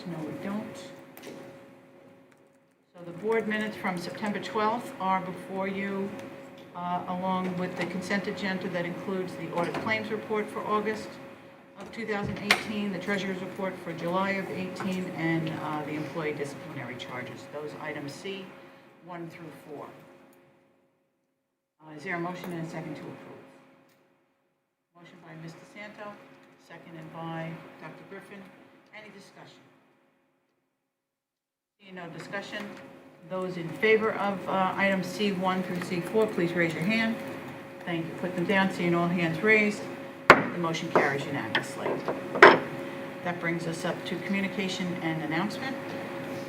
No, we don't. So the board minutes from September 12th are before you, along with the consent agenda that includes the audit claims report for August of 2018, the treasurer's report for July of 18, and the employee disciplinary charges. Those items C, 1 through 4. Is there a motion and a second to approve? Motion by Ms. DeSanto, seconded by Dr. Griffin. Any discussion? Seeing no discussion, those in favor of items C1 through C4, please raise your hand. Thank you. Put them down. Seeing all hands raised, the motion carries unanimously. That brings us up to communication and announcement.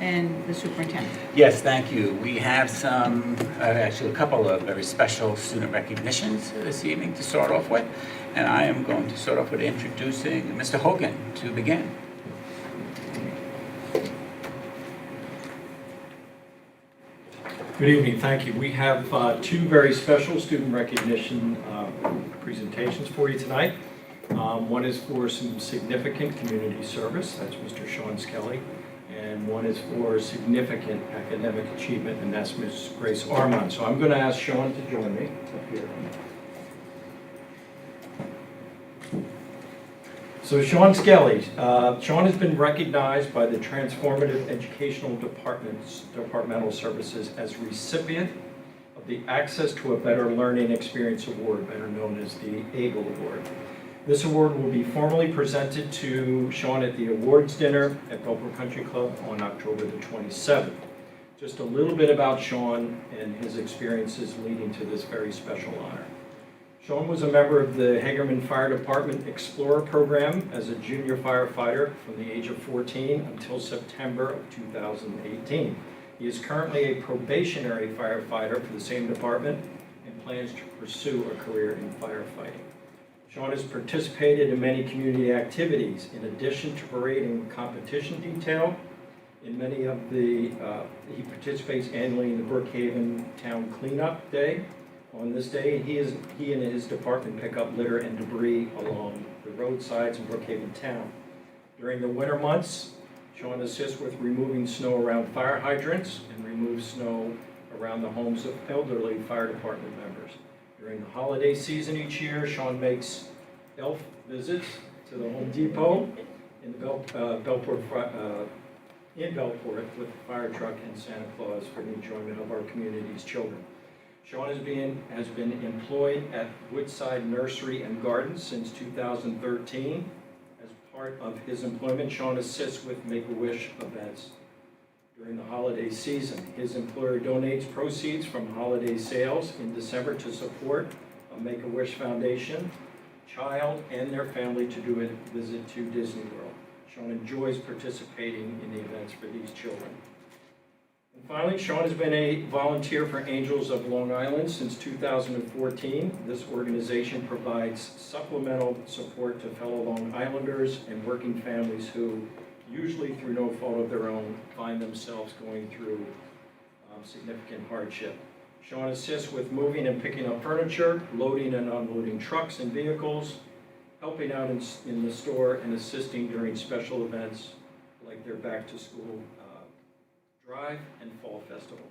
And the superintendent. Yes, thank you. We have some, actually a couple of very special student recognitions this evening to start off with. And I am going to start off with introducing Mr. Hogan to begin. Good evening, thank you. We have two very special student recognition presentations for you tonight. One is for some significant community service, that's Mr. Sean Skelly. And one is for significant academic achievement, and that's Ms. Grace Armand. So I'm going to ask Sean to join me up here. So Sean Skelly. Sean has been recognized by the Transformative Educational Departmental Services as recipient of the Access to a Better Learning Experience Award, better known as the AGLE Award. This award will be formally presented to Sean at the awards dinner at Bellport Country Club on October the 27th. Just a little bit about Sean and his experiences leading to this very special honor. Sean was a member of the Hagerman Fire Department Explorer program as a junior firefighter from the age of 14 until September of 2018. He is currently a probationary firefighter for the same department and plans to pursue a career in firefighting. Sean has participated in many community activities. In addition to parading competition detail, in many of the, he participates annually in the Brookhaven Town Cleanup Day. On this day, he and his department pick up litter and debris along the roadsides in Brookhaven Town. During the winter months, Sean assists with removing snow around fire hydrants and removes snow around the homes of elderly fire department members. During the holiday season each year, Sean makes elf visits to the Home Depot in Bellport with the fire truck and Santa Claus for the enjoyment of our community's children. Sean has been employed at Woodside Nursery and Gardens since 2013. As part of his employment, Sean assists with Make-A-Wish events during the holiday season. His employer donates proceeds from holiday sales in December to support a Make-A-Wish Foundation child and their family to do a visit to Disney World. Sean enjoys participating in the events for these children. And finally, Sean has been a volunteer for Angels of Long Island since 2014. This organization provides supplemental support to fellow Long Islanders and working families who, usually through no fault of their own, find themselves going through significant hardship. Sean assists with moving and picking up furniture, loading and unloading trucks and vehicles, helping out in the store, and assisting during special events like their back-to-school drive and fall festival.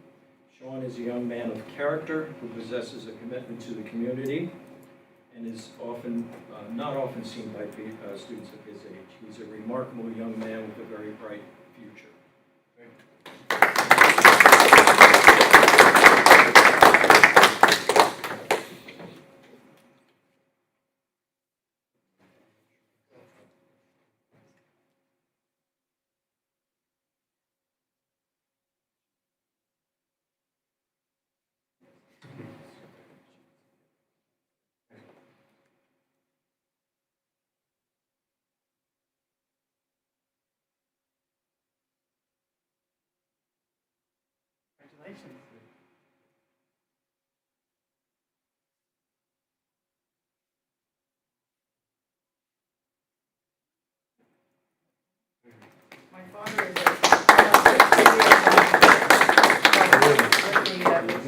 Sean is a young man of character who possesses a commitment to the community and is not often seen by students of his age. He's a remarkable young man with a very bright future. Congratulations. My father is the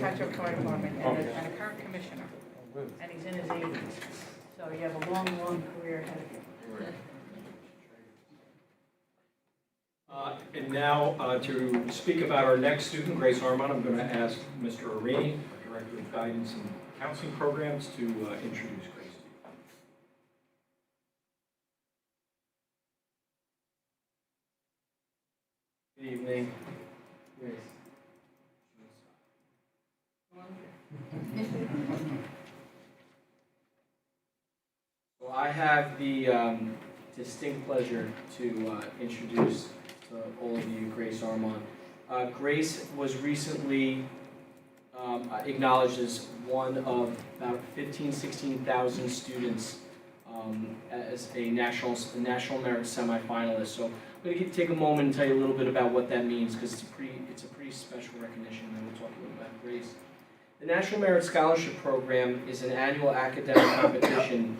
Satchel Fire Department and a current commissioner, and he's in his 80s. So you have a long, long career ahead of you. And now, to speak about our next student, Grace Armand, I'm going to ask Mr. Arini, our Director of Guidance and Counseling Programs, to introduce Grace. Good evening. Grace. So I have the distinct pleasure to introduce to all of you Grace Armand. Grace was recently acknowledged as one of about 16,000 students as a national merit semifinalist. So I'm going to take a moment and tell you a little bit about what that means, because it's a pretty special recognition, and we'll talk a little about Grace. The National Merit Scholarship Program is an annual academic competition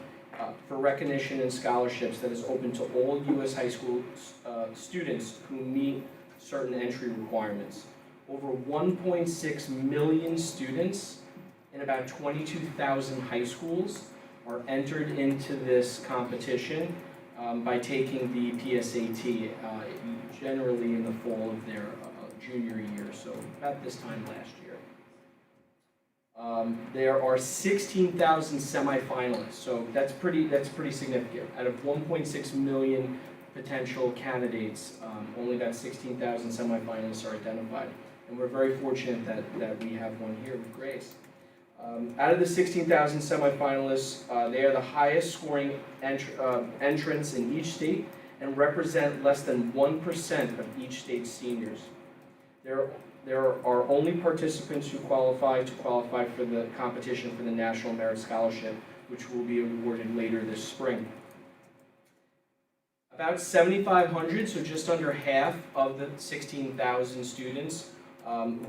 for recognition and scholarships that is open to all U.S. high school students who meet certain entry requirements. Over 1.6 million students in about 22,000 high schools are entered into this competition by taking the PSAT, generally in the fall of their junior year, so about this time last year. There are 16,000 semifinalists, so that's pretty significant. Out of 1.6 million potential candidates, only about 16,000 semifinalists are identified, and we're very fortunate that we have one here with Grace. Out of the 16,000 semifinalists, they are the highest scoring entrants in each state and represent less than 1% of each state's seniors. There are only participants who qualify for the competition for the National Merit Scholarship, which will be awarded later this spring. About 7,500, so just under half of the 16,000 students,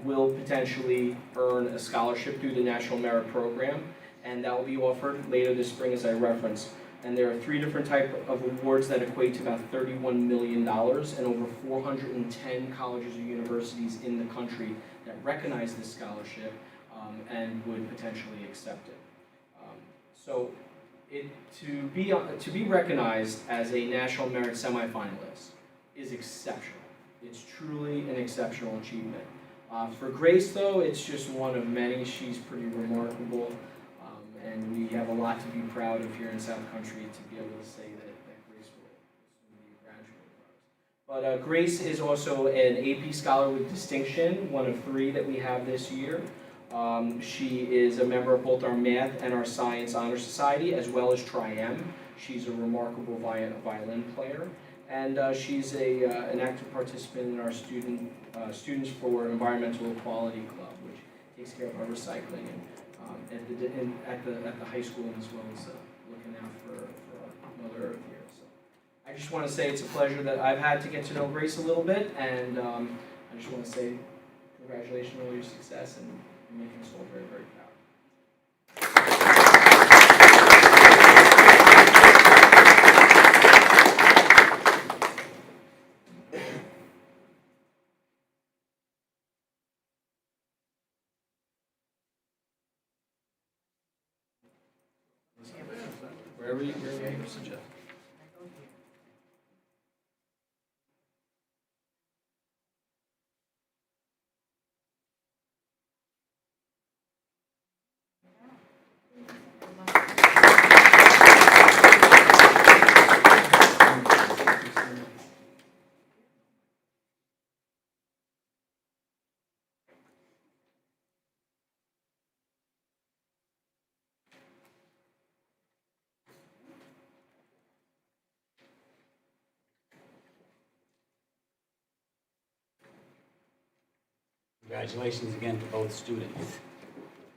will potentially earn a scholarship through the National Merit Program, and that will be offered later this spring, as I referenced. And there are 3 different types of awards that equate to about $31 million, and over 410 colleges or universities in the country that recognize this scholarship and would potentially accept it. So to be recognized as a National Merit semifinalist is exceptional. It's truly an exceptional achievement. For Grace, though, it's just one of many. She's pretty remarkable, and we have a lot to be proud of here in South Country to be able to say that Grace will soon be a graduate of ours. But Grace is also an AP Scholar with Distinction, one of 3 that we have this year. She is a member of both our Math and our Science Honor Society, as well as Tri-M. She's a remarkable violin player. And she's an active participant in our Students for Environmental Equality Club, which takes care of our recycling and at the high school, as well as looking out for Mother Earth here. So I just want to say it's a pleasure that I've had to get to know Grace a little bit, and I just want to say congratulations on all your success and making us all very, very proud. Wherever you suggest. Congratulations again to both students.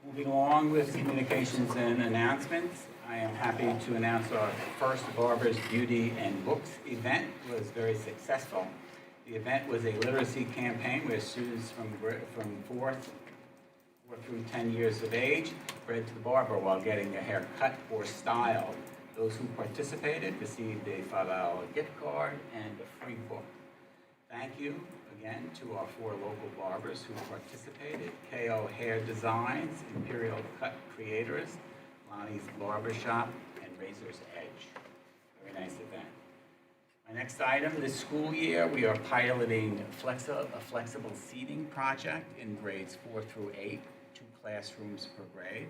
Moving along with communications and announcements, I am happy to announce our first Barbara's Beauty and Books event was very successful. The event was a literacy campaign where students from 4 through 10 years of age read to the barber while getting their hair cut or styled. Those who participated received a $5 gift card and a free book. Thank you again to our 4 local barbers who participated: KO Hair Designs, Imperial Cut Creators, Lonnie's Barbershop, and Razor's Edge. Very nice event. Our next item, this school year, we are piloting a flexible seating project in grades 4 through 8, 2 classrooms per grade.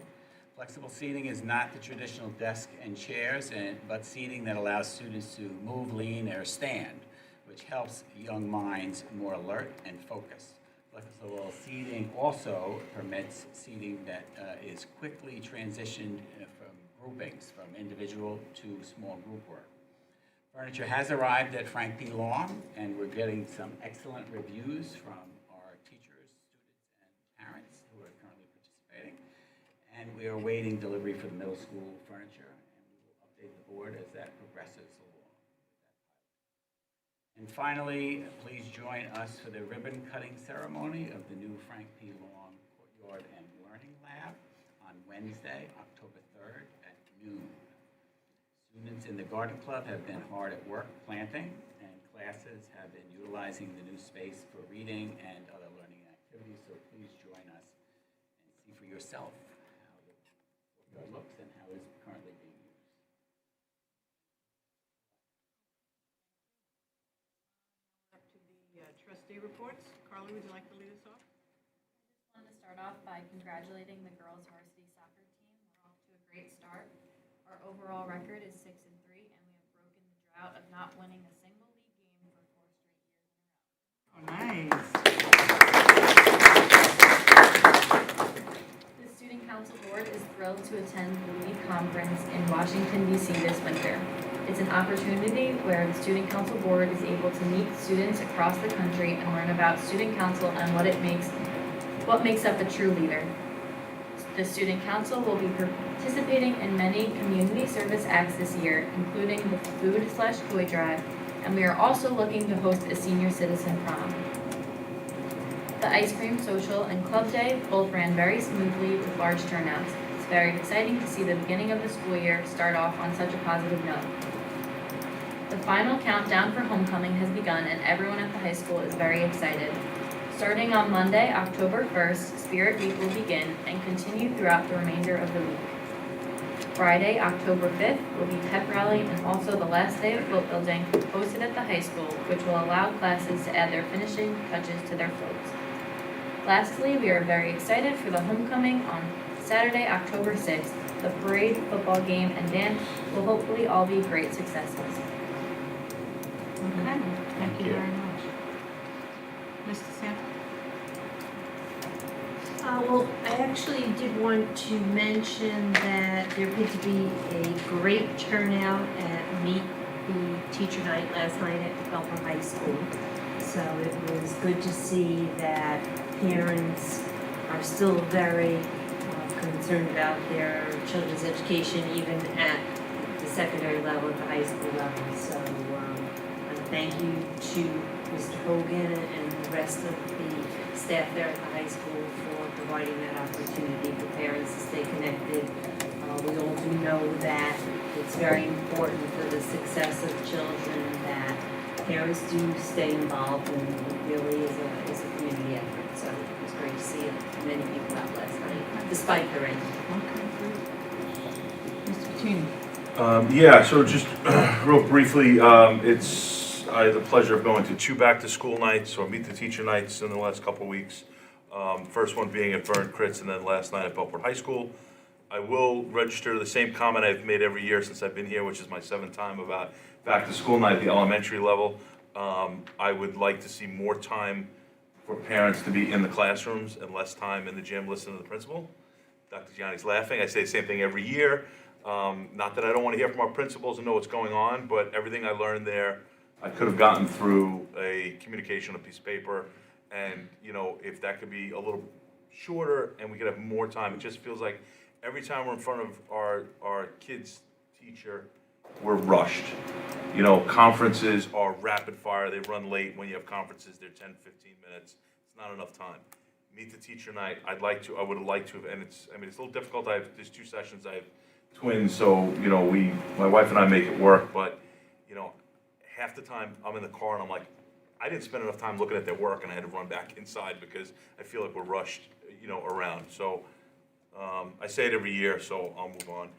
Flexible seating is not the traditional desk and chairs, but seating that allows students to move, lean, or stand, which helps young minds more alert and focused. Flexible seating also permits seating that is quickly transitioned from groupings, from individual to small group work. Furniture has arrived at Frank P. Long, and we're getting some excellent reviews from our teachers, students, and parents who are currently participating. And we are awaiting delivery for the middle school furniture, and we will update the board as that progresses along. And finally, please join us for the ribbon cutting ceremony of the new Frank P. Long Courtyard and Learning Lab on Wednesday, October 3rd at noon. Students in the garden club have been hard at work planting, and classes have been utilizing the new space for reading and other learning activities, so please join us and see for yourself how the courtyard looks and how it's currently being used. Up to the trustee reports. Carly, would you like to lead us off? I just wanted to start off by congratulating the girls varsity soccer team. We're off to a great start. Our overall record is 6-3, and we have broken the drought of not winning a single league game for 4 straight years in a row. Oh, nice. The Student Council Board is thrilled to attend the league conference in Washington, D.C. this winter. It's an opportunity where the Student Council Board is able to meet students across the country and learn about Student Council and what makes up a true leader. The Student Council will be participating in many community service acts this year, including the food/toy drive, and we are also looking to host a senior citizen prom. The ice cream social and club day both ran very smoothly with large turnouts. It's very exciting to see the beginning of the school year start off on such a positive note. The final countdown for homecoming has begun, and everyone at the high school is very excited. Starting on Monday, October 1st, Spirit Week will begin and continue throughout the remainder of the week. Friday, October 5th, will be pep rally and also the last day of float building hosted at the high school, which will allow classes to add their finishing touches to their floats. Lastly, we are very excited for the homecoming on Saturday, October 6th. The parade, football game, and dance will hopefully all be great successes. Okay, thank you very much. Mr. Santos? Well, I actually did want to mention that there appeared to be a great turnout at Meet the Teacher Night last night at Belper High School. So it was good to see that parents are still very concerned about their children's education, even at the secondary level, at the high school level. So thank you to Mr. Hogan and the rest of the staff there at the high school for providing that opportunity for parents to stay connected. We all do know that it's very important for the success of children that parents do stay involved, and it really is a community effort. So it was great to see many people out last night, despite the rain. Okay, great. Mr. Pacini? Yeah, so just real briefly, I had the pleasure of going to 2 back-to-school nights, or Meet the Teacher nights in the last couple of weeks. First one being at Vern Critz, and then last night at Belport High School. I will register the same comment I've made every year since I've been here, which is my 7th time, about back-to-school night at the elementary level. I would like to see more time for parents to be in the classrooms and less time in the gym listening to the principal. Dr. Gianni's laughing. I say the same thing every year. Not that I don't want to hear from our principals and know what's going on, but everything I learned there, I could have gotten through a communication on a piece of paper. And, you know, if that could be a little shorter and we could have more time, it just feels like every time we're in front of our kids' teacher, we're rushed. You know, conferences are rapid fire. They run late. When you have conferences, they're 10, 15 minutes. It's not enough time. Meet the Teacher night, I would have liked to have, and it's a little difficult. There's 2 sessions. I have twins, so, you know, my wife and I make it work, but, you know, half the time I'm in the car and I'm like, I didn't spend enough time looking at their work, and I had to run back inside because I feel like we're rushed, you know, around. So I say it every year, so I'll move on.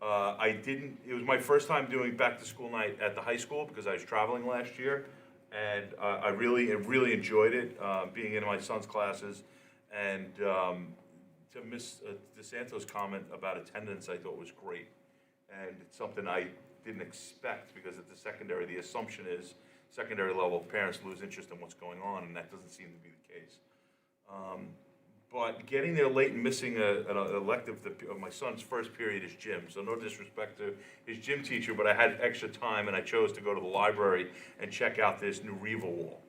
It was my first time doing back-to-school night at the high school because I was traveling last year. And I really enjoyed it, being in my son's classes. And to Ms. DeSanto's comment about attendance, I thought was great. And it's something I didn't expect because at the assumption is secondary level parents lose interest in what's going on, and that doesn't seem to be the case. But getting there late and missing an elective of my son's first period is gym. So no disrespect to his gym teacher, but I had extra time and I chose to go to the library and check out this new Riva wall.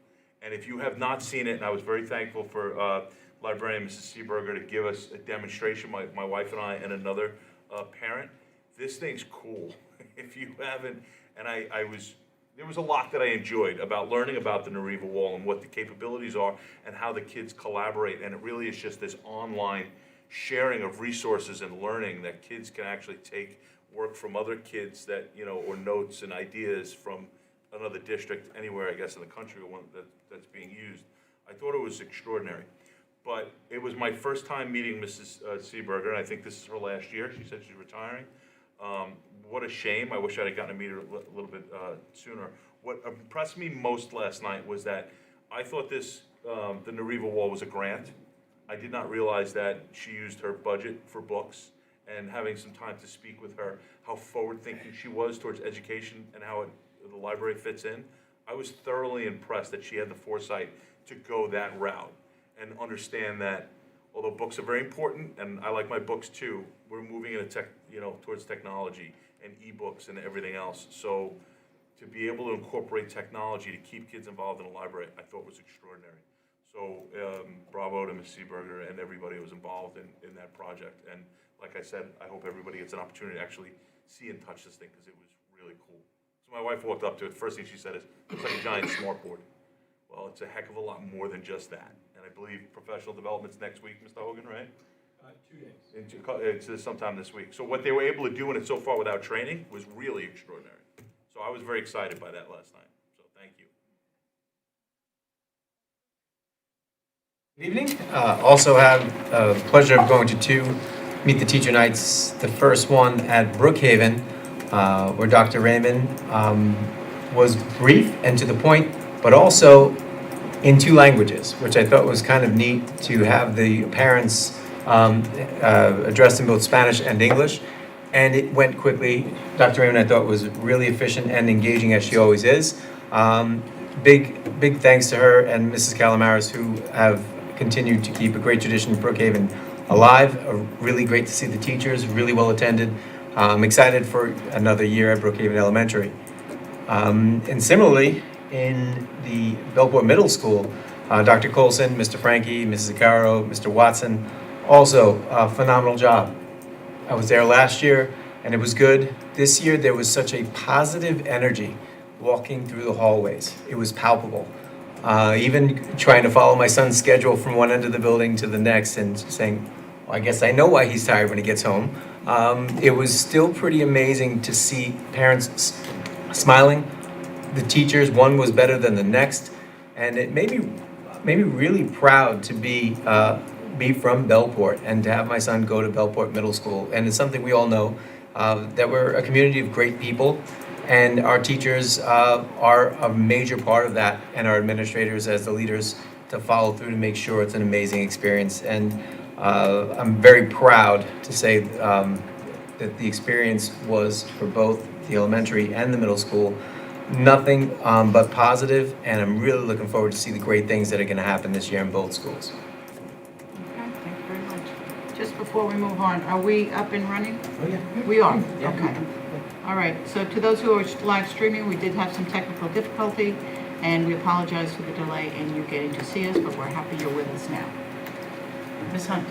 And if you have not seen it, and I was very thankful for librarian Mrs. Seeberger to give us a demonstration, my wife and I and another parent. This thing's cool. If you haven't, and there was a lot that I enjoyed about learning about the Nariva Wall and what the capabilities are and how the kids collaborate. And it really is just this online sharing of resources and learning that kids can actually take work from other kids that, or notes and ideas from another district anywhere, I guess, in the country or one that's being used. I thought it was extraordinary. But it was my first time meeting Mrs. Seeberger, and I think this is her last year. She said she's retiring. What a shame. I wish I'd have gotten to meet her a little bit sooner. What impressed me most last night was that I thought the Nariva Wall was a grant. I did not realize that she used her budget for books, and having some time to speak with her, how forward-thinking she was towards education and how the library fits in. I was thoroughly impressed that she had the foresight to go that route and understand that although books are very important, and I like my books too, we're moving towards technology and ebooks and everything else. So to be able to incorporate technology to keep kids involved in a library, I thought was extraordinary. So bravo to Ms. Seeberger and everybody who was involved in that project. And like I said, I hope everybody gets an opportunity to actually see and touch this thing because it was really cool. So my wife walked up to it. The first thing she said is, "Looks like a giant smartboard." Well, it's a heck of a lot more than just that. And I believe professional development's next week, Mr. Hogan, right? 2 days. It's sometime this week. So what they were able to do in it so far without training was really extraordinary. So I was very excited by that last night. So thank you. Good evening. Also have the pleasure of going to 2 Meet the Teacher Nights. The first one at Brookhaven, where Dr. Raymond was brief and to the point, but also in 2 languages, which I thought was kind of neat to have the parents addressed in both Spanish and English. And it went quickly. Dr. Raymond, I thought, was really efficient and engaging as she always is. Big thanks to her and Mrs. Calamaris, who have continued to keep a great tradition of Brookhaven alive. Really great to see the teachers, really well attended. I'm excited for another year at Brookhaven Elementary. And similarly, in the Bellport Middle School, Dr. Colson, Mr. Frankie, Mrs. Zacaro, Mr. Watson, also a phenomenal job. I was there last year and it was good. This year there was such a positive energy walking through the hallways. It was palpable. Even trying to follow my son's schedule from one end of the building to the next and saying, well, I guess I know why he's tired when he gets home. It was still pretty amazing to see parents smiling. The teachers, one was better than the next. And it made me really proud to be from Bellport and to have my son go to Bellport Middle School. And it's something we all know, that we're a community of great people. And our teachers are a major part of that, and our administrators as the leaders to follow through to make sure it's an amazing experience. And I'm very proud to say that the experience was for both the elementary and the middle school nothing but positive, and I'm really looking forward to see the great things that are going to happen this year in both schools. Okay, thank you very much. Just before we move on, are we up and running? Oh, yeah. We are? Yeah. Okay. All right, so to those who are live streaming, we did have some technical difficulty, and we apologize for the delay in you getting to see us, but we're happy you're with us now. Ms. Hunt?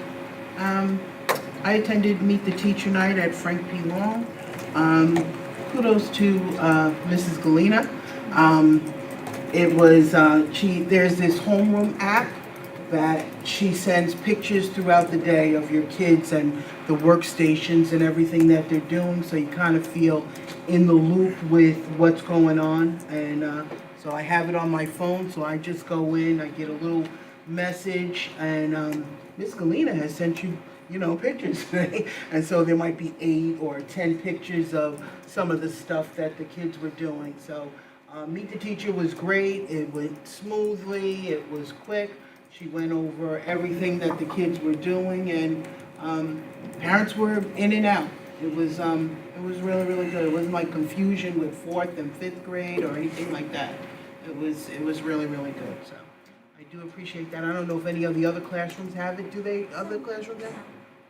I attended Meet the Teacher Night at Frank P. Long. Kudos to Mrs. Galena. It was, there's this homeroom app that she sends pictures throughout the day of your kids and the workstations and everything that they're doing, so you kind of feel in the loop with what's going on. And so I have it on my phone, so I just go in, I get a little message, and Ms. Galena has sent you pictures today. And so there might be 8 or 10 pictures of some of the stuff that the kids were doing. So Meet the Teacher was great. It went smoothly. It was quick. She went over everything that the kids were doing, and parents were in and out. It was really, really good. It wasn't like confusion with 4th and 5th grade or anything like that. It was really, really good. So I do appreciate that. I don't know if any of the other classrooms have it. Do they? Other classrooms have it?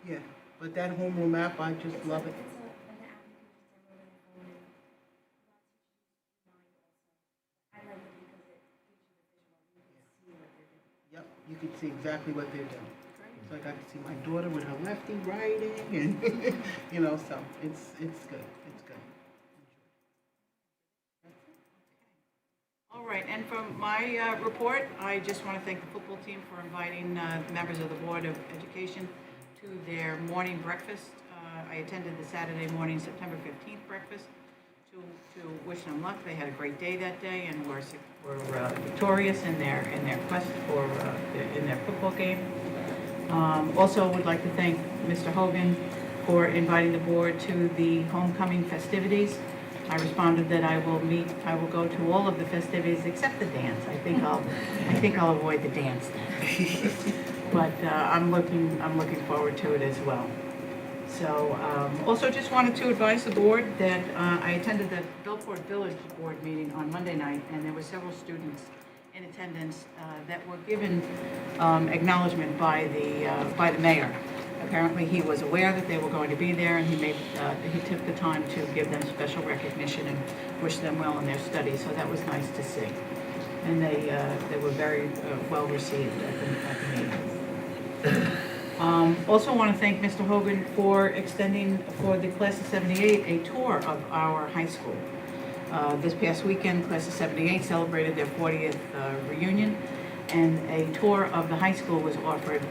Yeah. But that homeroom app, I just love it. Yep, you can see exactly what they're doing. So I got to see my daughter with her lefty writing, and so it's good. It's good. All right, and from my report, I just want to thank the football team for inviting members of the Board of Education to their morning breakfast. I attended the Saturday morning, September 15th breakfast to wish them luck. They had a great day that day and were victorious in their quest for in their football game. Also, would like to thank Mr. Hogan for inviting the board to the homecoming festivities. I responded that I will go to all of the festivities except the dance. I think I'll avoid the dance. But I'm looking forward to it as well. So also just wanted to advise the board that I attended the Belport Village Board meeting on Monday night, and there were several students in attendance that were given acknowledgement by the mayor. Apparently, he was aware that they were going to be there, and he took the time to give them special recognition and wish them well in their studies. So that was nice to see, and they were very well received at the meeting. Also want to thank Mr. Hogan for extending for the class of 78 a tour of our high school. This past weekend, class of 78 celebrated their 40th reunion, and a tour of the high school was offered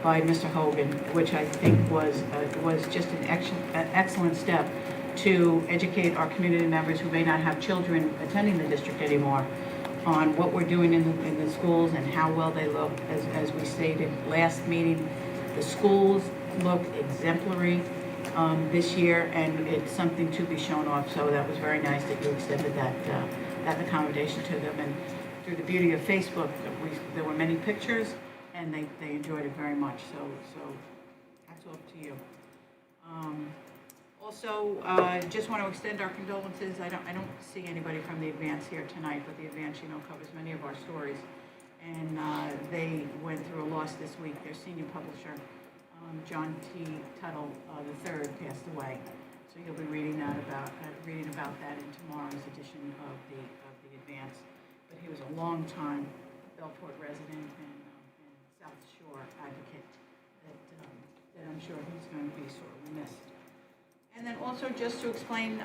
by Mr. Hogan, which I think was just an excellent step to educate our community members who may not have children attending the district anymore on what we're doing in the schools and how well they look. As we stated last meeting, the schools look exemplary this year, and it's something to be shown off. So that was very nice that you extended that accommodation to them. And through the beauty of Facebook, there were many pictures, and they enjoyed it very much. So hats off to you. Also, just want to extend our condolences. I don't see anybody from the Advance here tonight, but the Advance, covers many of our stories. And they went through a loss this week. Their senior publisher, John T. Tuttle III, passed away. So you'll be reading about that in tomorrow's edition of the Advance. But he was a long-time Belport resident and South Shore advocate that I'm sure he's going to be sorely missed. And then also just to explain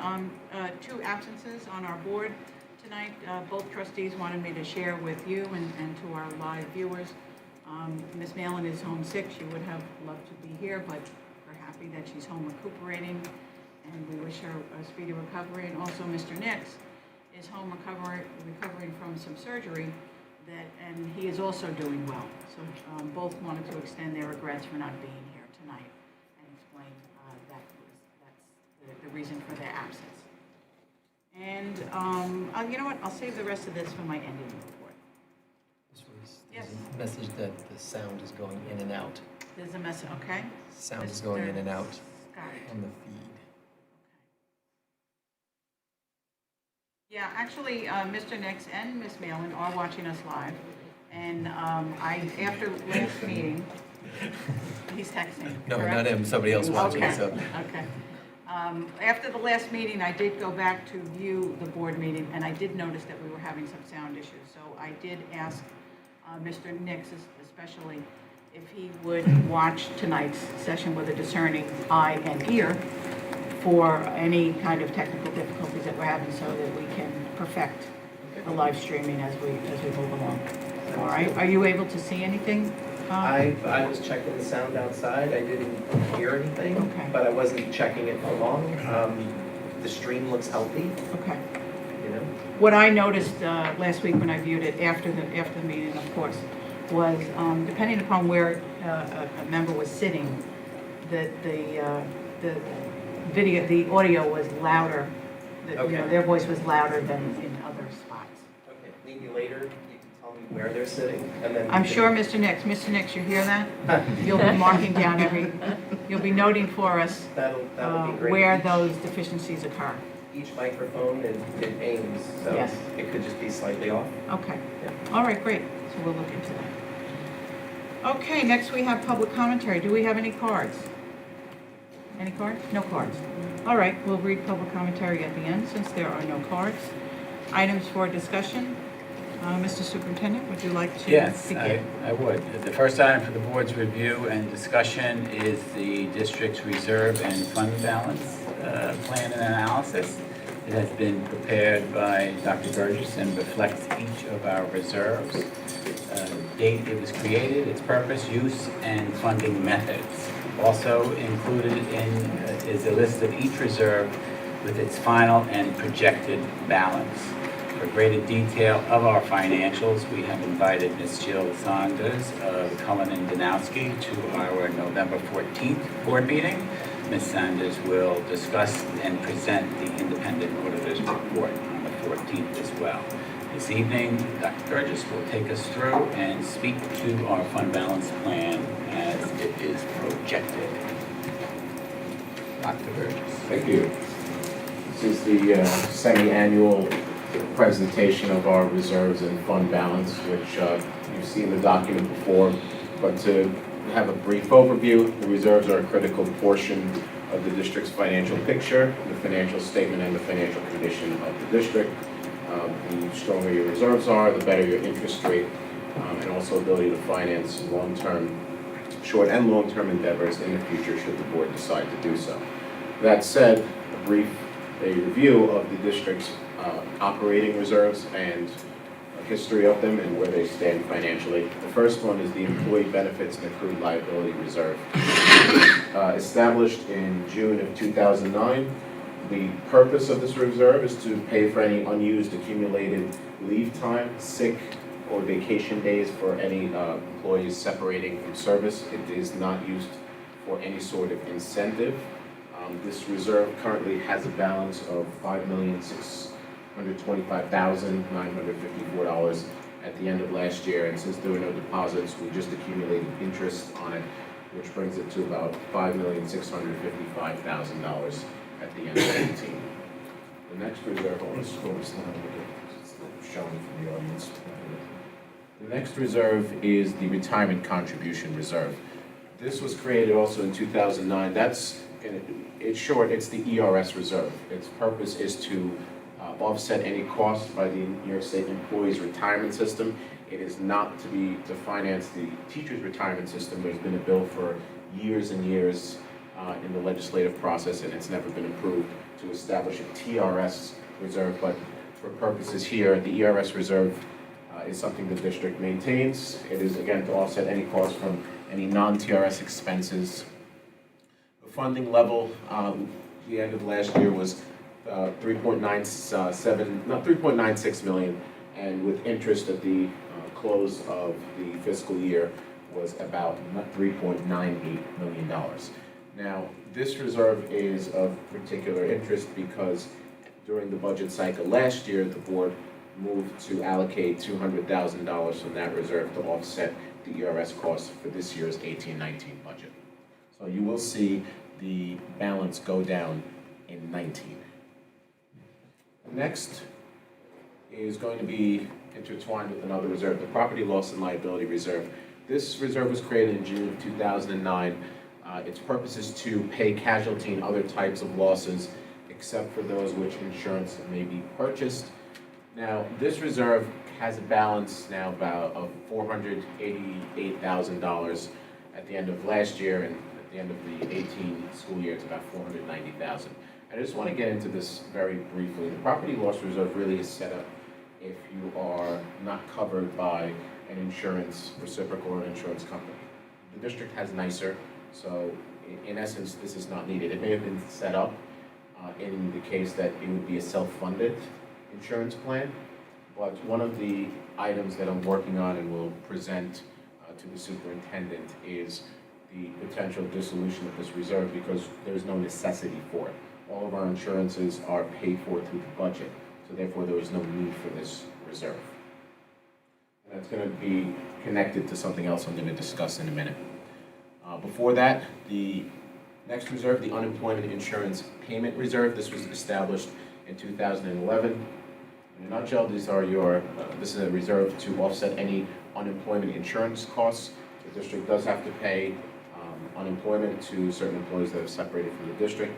2 absences on our board tonight. Both trustees wanted me to share with you and to our live viewers. Ms. Malin is homesick. She would have loved to be here, but we're happy that she's home recuperating, and we wish her a speedy recovery. And also Mr. Nix is home recovering from some surgery, and he is also doing well. So both wanted to extend their regrets for not being here tonight and explain that's the reason for their absence. And you know what? I'll save the rest of this for my ending report. Yes. There's a message that the sound is going in and out. There's a message, okay? Sound is going in and out Got it. on the feed. Yeah, actually, Mr. Nix and Ms. Malin are watching us live. And after last meeting, he's texting. No, correct? not him, somebody else watching, Okay. so. Okay. After the last meeting, I did go back to view the board meeting, and I did notice that we were having some sound issues. So I did ask Mr. Nix especially if he would watch tonight's session with a discerning eye and ear for any kind of technical difficulties that we're having, so that we can perfect the live streaming as we move along. All right. Are you able to see anything? I was checking the sound outside. I didn't hear anything, Okay. but I wasn't checking it along. The stream looks healthy, Okay. you know. What I noticed last week when I viewed it after the meeting, of course, was depending upon where a member was sitting, the video, the audio was louder, Okay. their voice was louder than in other spots. Okay, maybe later you can tell me where they're sitting, and then. I'm sure, Mr. Nix, you hear that? You'll be marking down you'll be noting for us That'll be great. where those deficiencies occur. Each microphone it aims, so Yes. it could just be slightly off. Okay. Yeah. All right, great. So we'll look into that. Okay, next we have public commentary. Do we have any cards? Any cards? No cards. All right, we'll read public commentary at the end since there are no cards. Items for discussion. Mr. Superintendent, would you like to Yes, begin? I would. The first item for the board's review and discussion is the district's reserve and fund balance plan and analysis. It has been prepared by Dr. Burgess and reflects each of our reserves, date it was created, its purpose, use, and funding methods. Also included in is a list of each reserve with its final and projected balance. For greater detail of our financials, we have invited Ms. Jill Saunders of Cullen and Danowski to our November 14th board meeting. Ms. Saunders will discuss and present the independent auditor's report on the 14th as well. This evening, Dr. Burgess will take us through and speak to our fund balance plan as it is projected. Dr. Burgess. Thank you. This is the semi-annual presentation of our reserves and fund balance, which you've seen the document before. But to have a brief overview, the reserves are a critical portion of the district's financial picture, the financial statement, and the financial condition of the district. The stronger your reserves are, the better your interest rate, and also ability to finance long-term, short and long-term endeavors in the future should the board decide to do so. That said, a review of the district's operating reserves and a history of them and where they stand financially. The first one is the Employee Benefits and Accrued Liability Reserve. Established in June of 2009, the purpose of this reserve is to pay for any unused accumulated leave time, sick, or vacation days for any employees separating from service. It is not used for any sort of incentive. This reserve currently has a balance of $5,625,954 at the end of last year, and since there were no deposits, we just accumulated interest on it, which brings it to about $5,655,000 at the end of 2018. The next reserve, I want to scroll this down a little bit, it's not showing for the audience. The next reserve is the Retirement Contribution Reserve. This was created also in 2009. That's, it's short, it's the ERS reserve. Its purpose is to offset any costs by the New York State Employees Retirement System. It is not to finance the teachers' retirement system. There's been a bill for years and years in the legislative process, and it's never been approved to establish a TRS reserve. But for purposes here, the ERS reserve is something the district maintains. It is, again, to offset any costs from any non-TRS expenses. The funding level, the end of last year was 3.96 million, and with interest at the close of the fiscal year was about $3.98 million. Now, this reserve is of particular interest because during the budget cycle last year, the board moved to allocate $200,000 from that reserve to offset the ERS costs for this year's 18-19 budget. So you will see the balance go down in 19. Next is going to be intertwined with another reserve, the Property Loss and Liability Reserve. This reserve was created in June of 2009. Its purpose is to pay casualty and other types of losses, except for those which insurance may be purchased. Now, this reserve has a balance now of $488,000 at the end of last year, and at the end of the 18 school year, it's about $490,000. I just want to get into this very briefly. The Property Loss Reserve really is set up if you are not covered by an insurance reciprocal or an insurance company. The district has NYSER, so in essence, this is not needed. It may have been set up in the case that it would be a self-funded insurance plan, but one of the items that I'm working on and will present to the superintendent is the potential dissolution of this reserve because there's no necessity for it. All of our insurances are paid for through the budget, so therefore there is no need for this reserve. And that's going to be connected to something else I'm going to discuss in a minute. Before that, the next reserve, the Unemployment Insurance Payment Reserve, this was established in 2011. In a nutshell, this is a reserve to offset any unemployment insurance costs. The district does have to pay unemployment to certain employees that are separated from the district.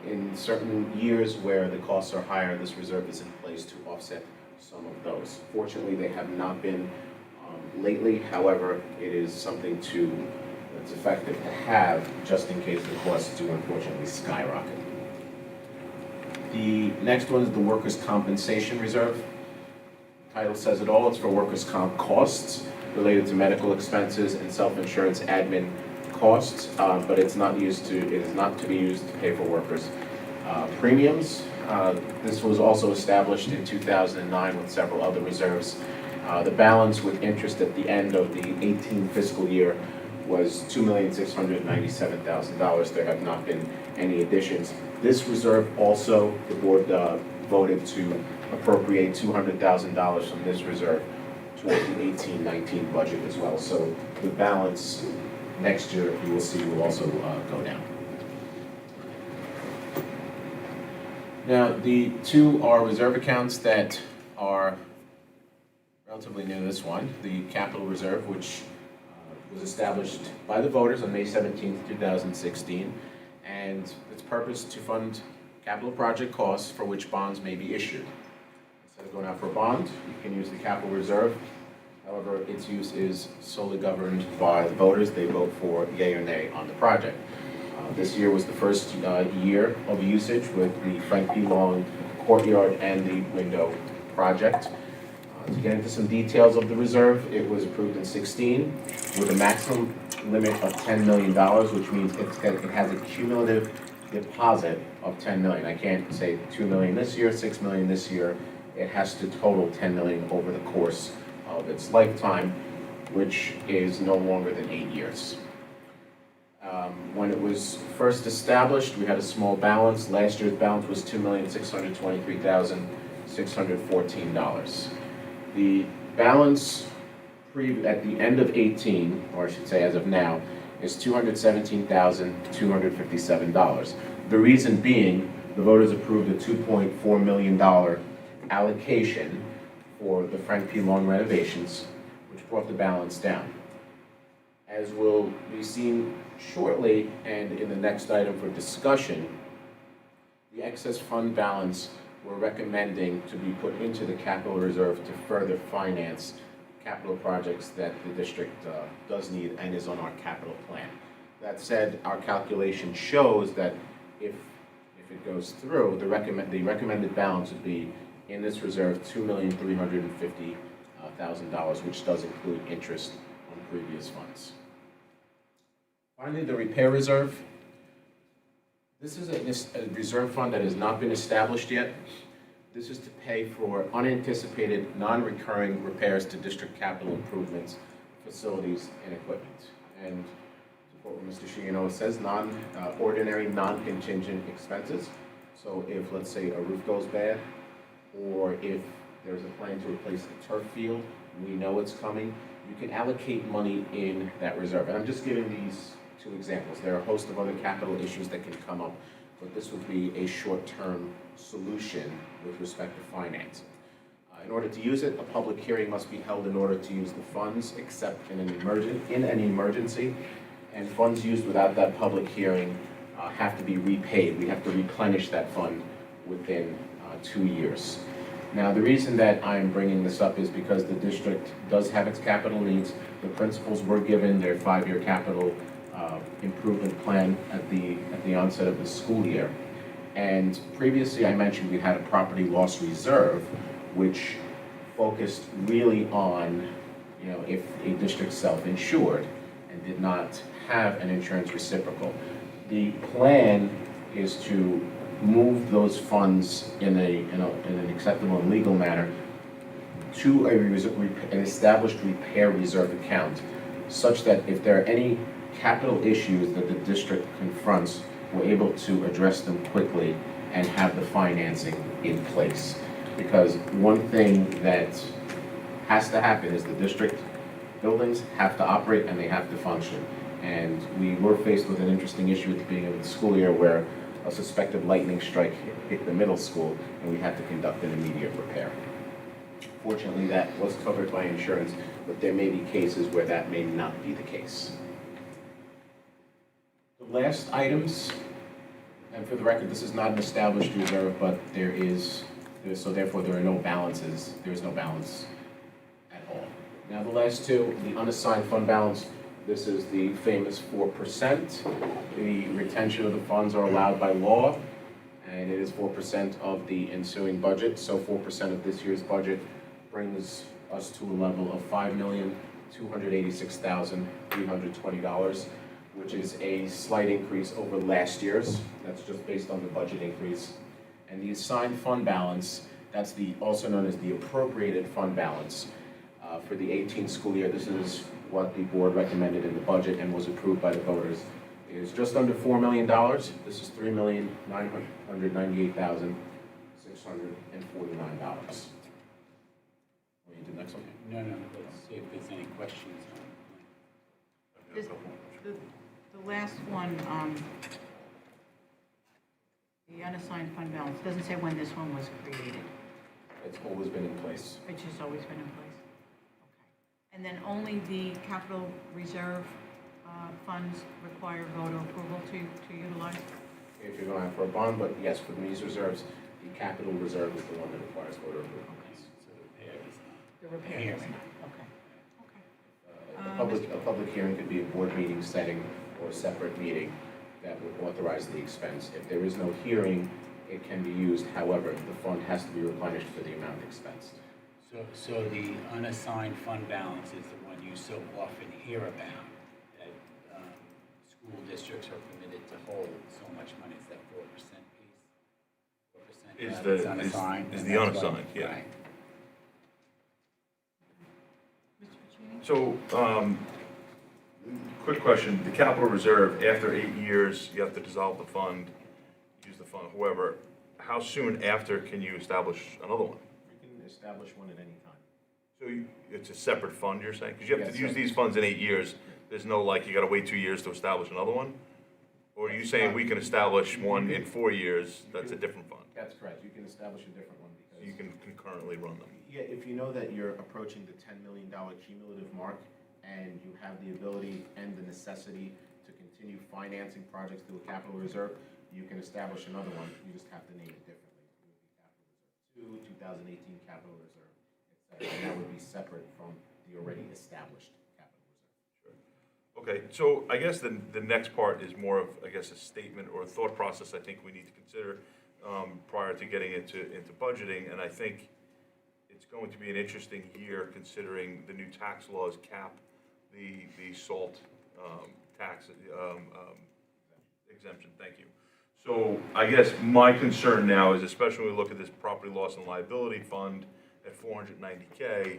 In certain years where the costs are higher, this reserve is in place to offset some of those. Fortunately, they have not been lately. However, it is something that's effective to have just in case the costs do unfortunately skyrocket. The next one is the Workers' Compensation Reserve. The title says it all. It's for workers' comp costs related to medical expenses and self-insurance admin costs, but it is not to be used to pay for workers' premiums. This was also established in 2009 with several other reserves. The balance with interest at the end of the 18 fiscal year was $2,697,000. There have not been any additions. This reserve also, the board voted to appropriate $200,000 from this reserve toward the 18-19 budget as well. So the balance next year, you will see, will also go down. Now, the two are reserve accounts that are relatively new. This one, the Capital Reserve, which was established by the voters on May 17th, 2016, and its purpose to fund capital project costs for which bonds may be issued. Instead of going out for a bond, you can use the Capital Reserve. However, its use is solely governed by the voters. They vote for yea or nay on the project. This year was the first year of usage with the Frank P. Long Courtyard and the window project. To get into some details of the reserve, it was approved in 16 with a maximum limit of $10 million, which means it has a cumulative deposit of $10 million. I can't say $2 million this year, $6 million this year. It has to total $10 million over the course of its lifetime, which is no longer than 8 years. When it was first established, we had a small balance. Last year's balance was $2,623,614. The balance at the end of 18, or I should say as of now, is $217,257. The reason being, the voters approved a $2.4 million allocation for the Frank P. Long renovations, which brought the balance down. As will be seen shortly and in the next item for discussion, the excess fund balance we're recommending to be put into the capital reserve to further finance capital projects that the district does need and is on our capital plan. That said, our calculation shows that if it goes through, the recommended balance would be in this reserve $2,350,000, which does include interest on previous funds. Finally, the repair reserve. This is a reserve fund that has not been established yet. This is to pay for unanticipated, non-recurring repairs to district capital improvements, facilities, and equipment. And to quote what Mr. Shiano says, ordinary, non-contingent expenses. So if, let's say, a roof goes bad, or if there's a plan to replace a turf field, we know it's coming, you can allocate money in that reserve. And I'm just giving these two examples. There are a host of other capital issues that can come up, but this would be a short-term solution with respect to financing. In order to use it, a public hearing must be held in order to use the funds, except in an emergency, and funds used without that public hearing have to be repaid. We have to replenish that fund within 2 years. Now, the reason that I'm bringing this up is because the district does have its capital needs. The principals were given their 5-year capital improvement plan at the onset of the school year. And previously I mentioned we had a property loss reserve, which focused really on, if a district self-insured and did not have an insurance reciprocal. The plan is to move those funds in an acceptable and legal manner to an established repair reserve account, such that if there are any capital issues that the district confronts, we're able to address them quickly and have the financing in place. Because one thing that has to happen is the district buildings have to operate and they have to function. And we were faced with an interesting issue at the beginning of the school year where a suspected lightning strike hit the middle school and we had to conduct an immediate repair. Fortunately, that was covered by insurance, but there may be cases where that may not be the case. The last items, and for the record, this is not an established reserve, but so therefore there are no balances, there is no balance at all. Now the last two, the unassigned fund balance, this is the famous 4%. The retention of the funds are allowed by law, and it is 4% of the ensuing budget, so 4% of this year's budget brings us to a level of $5,286,320, which is a slight increase over last year's. That's just based on the budget increase. And the assigned fund balance, that's also known as the appropriated fund balance for the 18 school year. This is what the board recommended in the budget and was approved by the voters. It is just under $4 million. This is $3,998,649. Will you do the next one? No, let's see if there's any questions on This- The last one, the unassigned fund balance, doesn't say when this one was created. It's always been in place. It's just always been in place? Okay. And then only the capital reserve funds require voter approval to utilize? If you're going for a bond, but yes, for these reserves, the capital reserve is the one that requires voter approval. Okay, so the repair is not. The repair. Here. Okay. Okay. A public hearing could be a board meeting setting or a separate meeting that would authorize the expense. If there is no hearing, it can be used. However, the fund has to be replenished for the amount expensed. So the unassigned fund balance is the one you so often hear about, that school districts are permitted to hold so much money. Is that 4% piece? 4% Is that's the unassigned, is and the that's unassigned, what- yeah. right. Mr. Puccini? So, quick question, the capital reserve, after 8 years, you have to dissolve the fund, use the fund, however, how soon after can you establish another one? You can establish one at any time. So it's a separate fund, you're saying? Because you have to Yes, use sir. these funds in 8 years, there's no like, you gotta wait 2 years to establish another one? Or are you saying we can establish one in 4 years, that's a different fund? That's correct. You can establish a different one because. You can concurrently run them? Yeah, if you know that you're approaching the $10 million cumulative mark and you have the ability and the necessity to continue financing projects through a capital reserve, you can establish another one. You just have to name it differently. It would be Capital Reserve 2, 2018 Capital Reserve, etc. And that would be separate from the already established capital reserve. Okay, so I guess the next part is more of, I guess, a statement or a thought process I think we need to consider prior to getting into budgeting, and I think it's going to be an interesting year considering the new tax laws cap the salt tax exemption, thank you. So I guess my concern now is, especially when we look at this property loss and liability fund at $490K,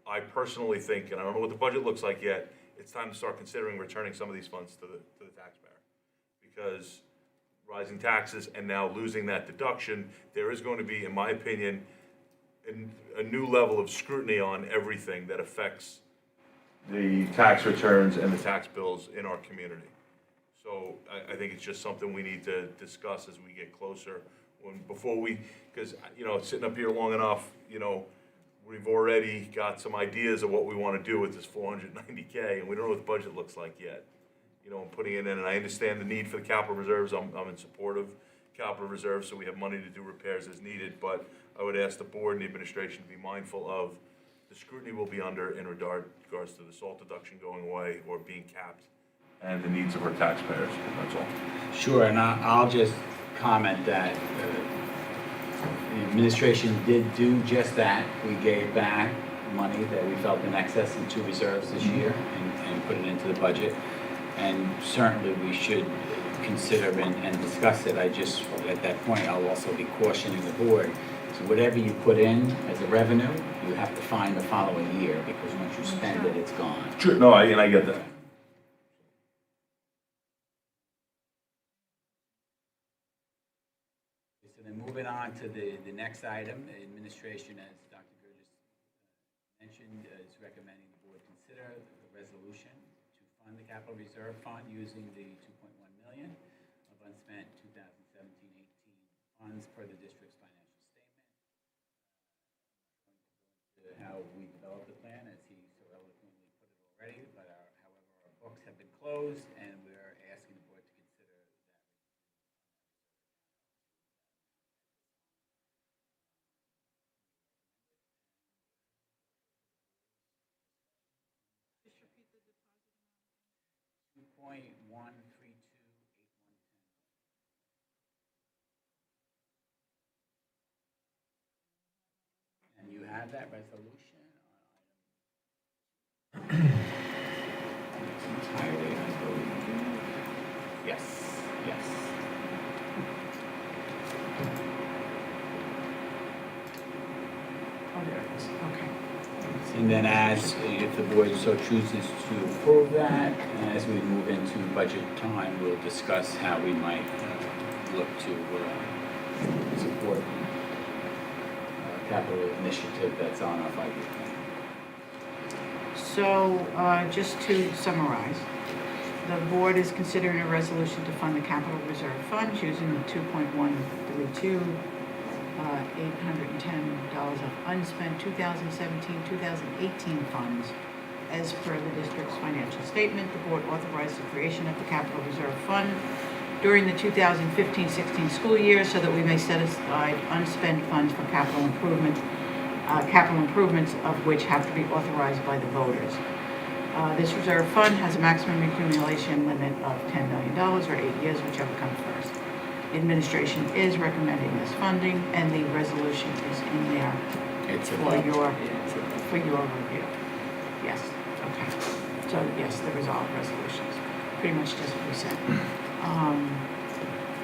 I personally think, and I don't know what the budget looks like yet, it's time to start considering returning some of these funds to the taxpayer. Because rising taxes and now losing that deduction, there is going to be, in my opinion, a new level of scrutiny on everything that affects the tax returns and the tax bills in our community. So I think it's just something we need to discuss as we get closer, because, sitting up here long enough, we've already got some ideas of what we want to do with this $490K, and we don't know what the budget looks like yet. Putting it in, and I understand the need for the capital reserves. I'm in support of capital reserves, so we have money to do repairs as needed, but I would ask the board and the administration to be mindful of the scrutiny we'll be under in regards to the salt deduction going away or being capped, and the needs of our taxpayers, that's all. Sure, and I'll just comment that the administration did do just that. We gave back money that we felt in excess into reserves this year and put it into the budget. And certainly we should consider and discuss it. At that point, I'll also be cautioning the board. So whatever you put in as a revenue, you have to find the following year, because once you spend it, it's gone. Sure, no, and I get that. on to the next item. Administration, as Dr. Burgess mentioned, is recommending the board consider a resolution to fund the capital reserve fund using the $2.1 million of unspent 2017-18 funds per the district's financial statement. How we developed the plan, as he so eloquently put it already, but however, our books have been closed, and we're asking the board to consider that Just repeat the deposit amount. 2.1328110. And you have that resolution on its entirety, I believe. Yes, yes. Oh, there it is, okay. And then as, if the board so chooses to approve that, as we move into budget time, we'll discuss how we might look to support capital initiative that's on our 5-year plan. So, just to summarize, the board is considering a resolution to fund the capital reserve funds using the $2.132, $810 of unspent 2017-2018 funds as per the district's financial statement. The board authorized the creation of the capital reserve fund during the 2015-16 school year so that we may set aside unspent funds for capital improvements of which have to be authorized by the voters. This reserve fund has a maximum accumulation limit of $10 million or 8 years, whichever comes first. The administration is recommending this funding, and the resolution is in there for your review. Yes, okay. So yes, the resolved resolutions, pretty much just what we said.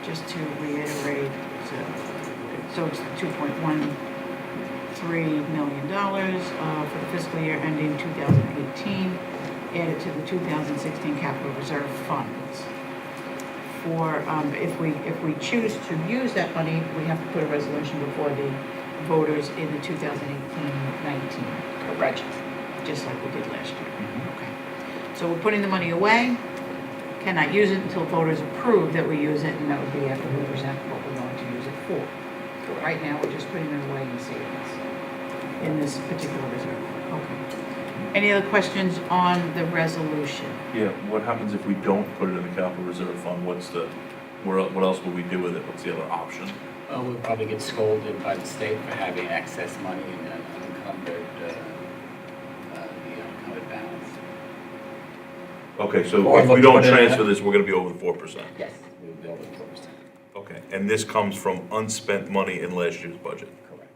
Just to reiterate, so it's the $2.13 million for the fiscal year ending 2018, added to the 2016 capital reserve funds. For if we choose to use that money, we have to put a resolution before the voters in the 2018-19 budget, just like we did last year. Okay. So we're putting the money away. Cannot use it until voters approve that we use it, and that would be after we present what we're going to use it for. Right now, we're just putting it away in savings in this particular reserve. Okay. Any other questions on the resolution? Yeah, what happens if we don't put it in the capital reserve fund? What else will we do with it? What's the other option? We'll probably get scolded by the state for having excess money and unencumbered, the unencumbered balance. Okay, so Or if we look don't to put it in transfer this, we're gonna be over the 4%. Yes, we'll be over 4%. Okay, and this comes from unspent money in last year's budget? Correct.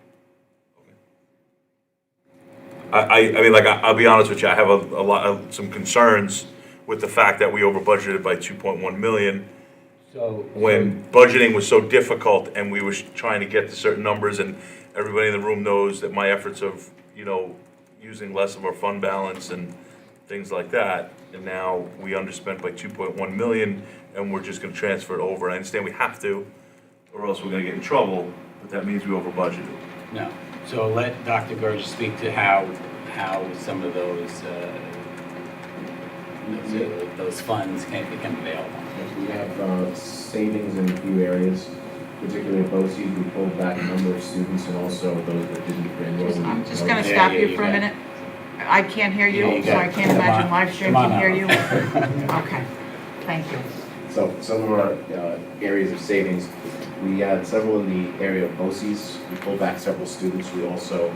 I mean, like, I'll be honest with you, I have a lot of, some concerns with the fact that we over budgeted by 2.1 million when budgeting was so difficult and we were trying to get to certain numbers, and everybody in the room knows that my efforts of, using less of our fund balance and things like that, and now we underspent by 2.1 million and we're just gonna transfer it over. I understand we have to, or else we're gonna get in trouble, but that means we over budgeted. No. So let Dr. Gurja speak to how some of those funds can become available. Yes, we have savings in a few areas, particularly at BOCES. We pulled back a number of students and also those that didn't enroll. I'm just going to stop you for a minute. I can't hear you, so I can't imagine live stream can hear you. Okay, thank you. So some of our areas of savings, we had several in the area of BOCES. We pulled back several students. We also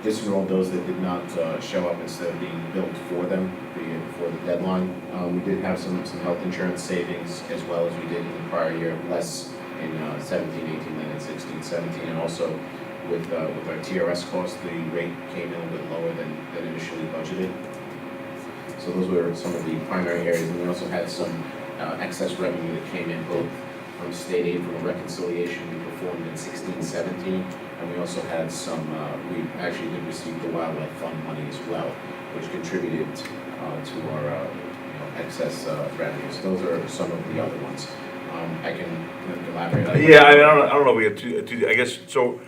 disenrolled those that did not show up instead of being billed for them before the deadline. We did have some health insurance savings as well as we did in the prior year, less in 17-18 than in 16-17, and also with our TRS costs, the rate came in a bit lower than initially budgeted. So those were some of the primary areas, and we also had some excess revenue that came in both from state aid from a reconciliation we performed in 16-17, and we also had some, we actually did receive the wildlife fund money as well, which contributed to our excess revenues. Those are some of the other ones. I can elaborate on Yeah, I don't know, we have I guess, so,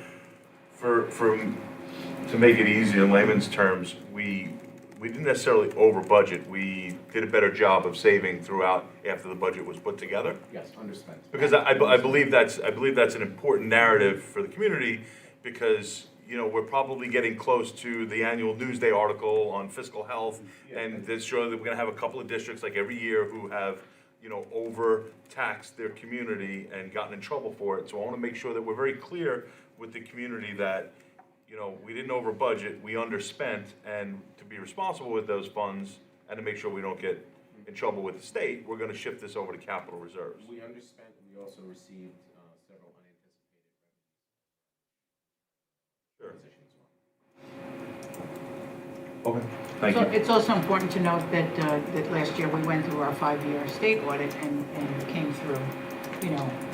to make it easier in layman's terms, we didn't necessarily over budget, we did a better job of saving throughout after the budget was put together. Yes, understand. Because I believe that's an important narrative for the community, because, we're probably getting close to the annual Newsday article on fiscal health, and that's sure that we're gonna have a couple of districts like every year who have, overtaxed their community and gotten in trouble for it. So I wanna make sure that we're very clear with the community that, we didn't over budget, we underspent, and to be responsible with those funds and to make sure we don't get in trouble with the state, we're gonna shift this over to capital reserves. We underspent, and we also received several unanticipated Sure. positions as well. Okay, thank So you. it's also important to note that, that last year we went through our 5-year state audit and came through,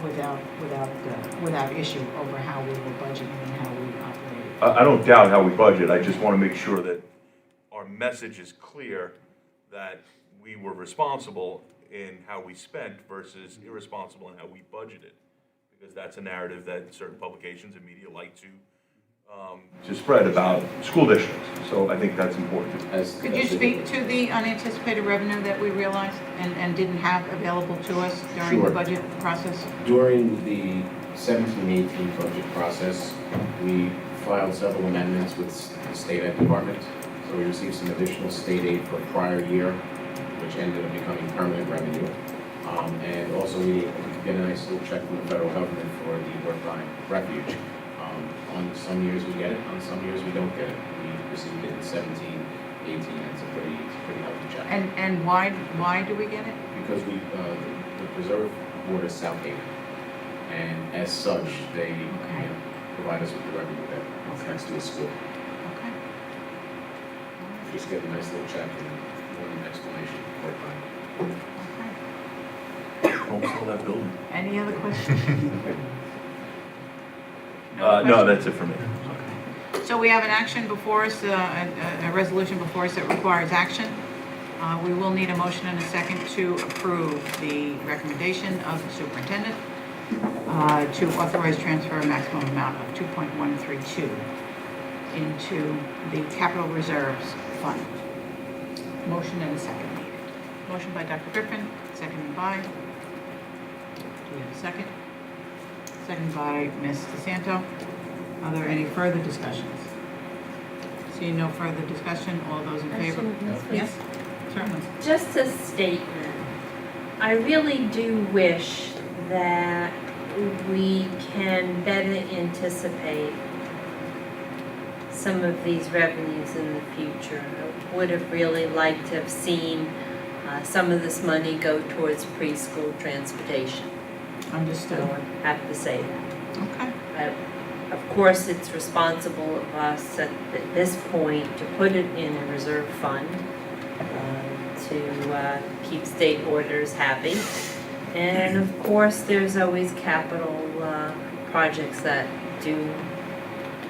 without issue over how we were budgeting and how we operated. I don't doubt how we budget, I just wanna make sure that our message is clear that we were responsible in how we spent versus irresponsible in how we budgeted. Because that's a narrative that certain publications and media like to spread about school districts, so I think that's important. Could you speak to the unanticipated revenue that we realized and didn't have available to us during the Sure. budget process? During the 17-18 budget process, we filed several amendments with the state ed department. So we received some additional state aid for prior year, which ended up becoming permanent revenue. And also we get a nice little check from the federal government for the Brookline refuge. On some years we get it, on some years we don't get it. We received it in 17, 18, and it's a pretty healthy check. And why do we get it? Because the preserve board is South Haven, and as such, they provide us with the revenue that next to a school. Okay. Just get a nice little check and one explanation for it. Okay. Don't sell that building. Any other questions? No, that's it for me. So we have an action before us, a resolution before us that requires action. We will need a motion and a second to approve the recommendation of the superintendent to authorize transfer a maximum amount of $2.132 into the capital reserves fund. Motion and a second needed. Motion by Dr. Griffin, seconded by, do we have a second? Seconded by Ms. DeSanto. Are there any further discussions? Seeing no further discussion, all those in favor? Yes, certainly. Just a statement. I really do wish that we can better anticipate some of these revenues in the future. I would have really liked to have seen some of this money go towards preschool transportation. I Understood. have to say that. Okay. Of course, it's responsible of us at this point to put it in a reserve fund to keep state orders happy. And of course, there's always capital projects that do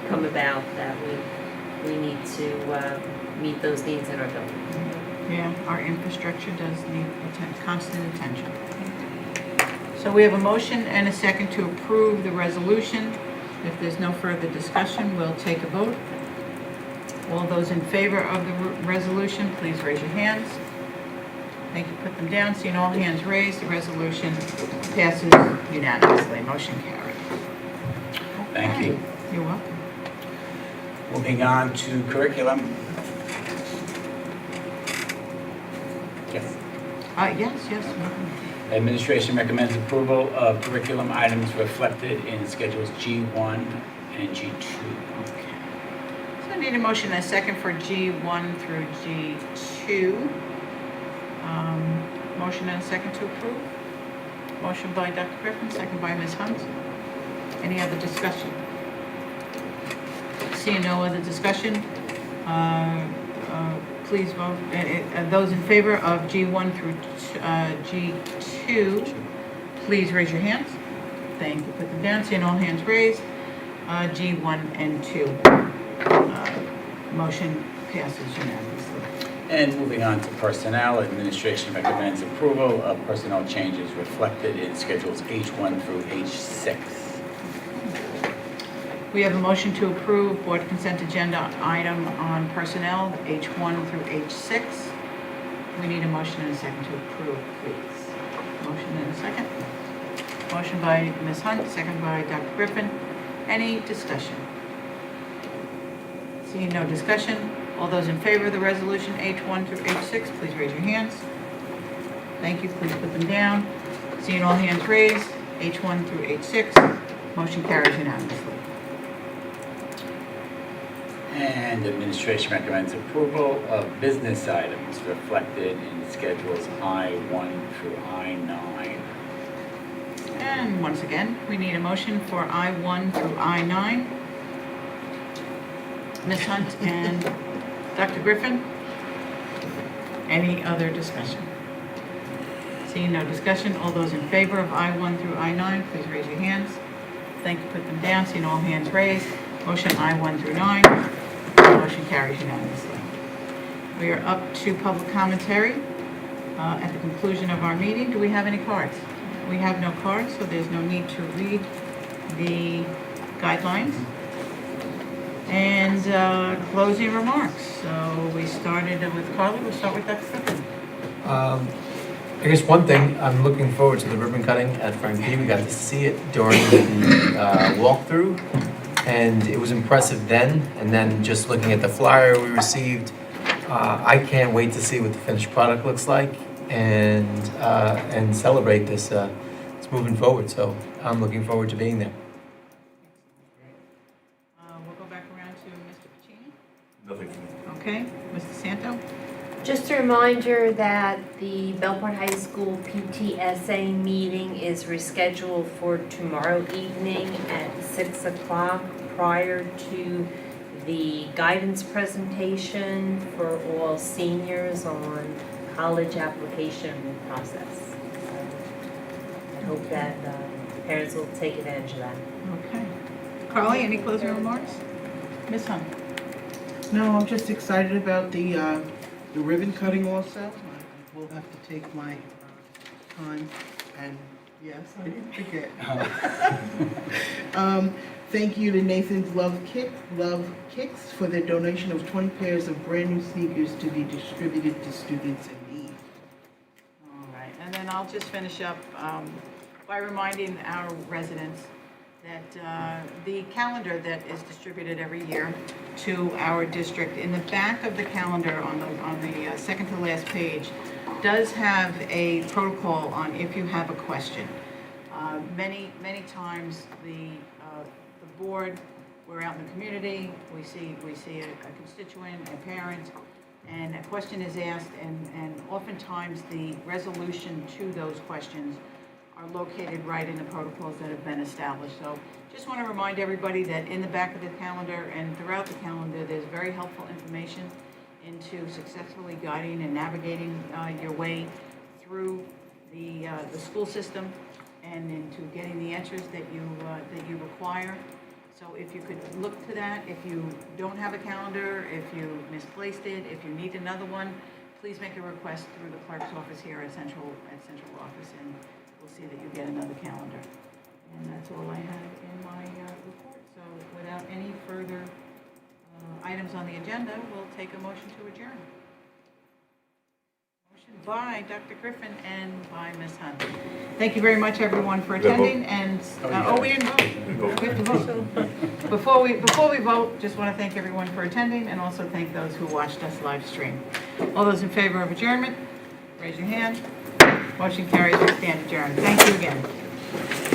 come about that we need to meet those needs in our building. Yeah, our infrastructure does need constant attention. So we have a motion and a second to approve the resolution. If there's no further discussion, we'll take a vote. All those in favor of the resolution, please raise your hands. Thank you, put them down, seeing all hands raised, the resolution passes unanimously, motion carried. Thank you. You're welcome. Moving on to curriculum. Yes. Yes. Administration recommends approval of curriculum items reflected in Schedules G1 and G2. Okay. So I need a motion and a second for G1 through G2. Motion and a second to approve. Motion by Dr. Griffin, second by Ms. Hunt. Any other discussion? Seeing no other discussion, please vote. Those in favor of G1 through G2, please raise your hands. Thank you. Put them down. Seeing all hands raised. G1 and 2. Motion passes unanimously. And moving on to personnel, administration recommends approval of personnel changes reflected in schedules H1 through H6. We have a motion to approve board consent agenda item on personnel, H1 through H6. We need a motion and a second to approve, please. Motion and a second. Motion by Ms. Hunt, second by Dr. Griffin. Any discussion? Seeing no discussion, all those in favor of the resolution H1 through H6, please raise your hands. Thank you, please put them down. Seeing all hands raised, H1 through H6, motion carries unanimously. And administration recommends approval of business items reflected in schedules I1 through I9. And once again, we need a motion for I1 through I9. Ms. Hunt and Dr. Griffin, any other discussion? Seeing no discussion, all those in favor of I1 through I9, please raise your hands. Thank you, put them down. Seeing all hands raised, motion I1 through 9, motion carries unanimously. We are up to public commentary at the conclusion of our meeting. Do we have any cards? We have no cards, so there's no need to read the guidelines. And closing remarks. So we started with Carly. We'll start with Dr. Griffin. I guess one thing, I'm looking forward to the ribbon cutting at Frank P. We got to see it during the walkthrough, and it was impressive then. And then just looking at the flyer we received, I can't wait to see what the finished product looks like and celebrate this. It's moving forward, so I'm looking forward to being there. We'll go back around to Mr. Pacini. Nothing from me. Okay, Mr. Santo. Just a reminder that the Belport High School PTSA meeting is rescheduled for tomorrow evening at 6 o'clock prior to the guidance presentation for all seniors on college application process. I hope that parents will take advantage of that. Okay. Carly, any closing remarks? Ms. Hunt. No, I'm just excited about the ribbon cutting also. I will have to take my time, and yes, I didn't forget. Thank you to Nathan's Love Kicks for their donation of 20 pairs of brand new sneakers to be distributed to students in need. All right, and then I'll just finish up by reminding our residents that the calendar that is distributed every year to our district, in the back of the calendar on the second to last page, does have a protocol on if you have a question. Many times the board, we're out in the community, we see a constituent, a parent, and a question is asked, and oftentimes the resolution to those questions are located right in the protocols that have been established. So just want to remind everybody that in the back of the calendar and throughout the calendar, there's very helpful information into successfully guiding and navigating your way through the school system and into getting the answers that you require. So if you could look to that, if you don't have a calendar, if you misplaced it, if you need another one, please make a request through the clerk's office here at central office, and we'll see that you get another calendar. And that's all I have in my report. So without any further items on the agenda, we'll take a motion to adjourn. Motion by Dr. Griffin and by Ms. Hunt. Thank you very much, everyone, for attending. And we didn't vote. We have to vote. Before we vote, just want to thank everyone for attending and also thank those who watched us live stream. All those in favor of adjournment, raise your hand. Motion carries. We stand adjourned. Thank you again.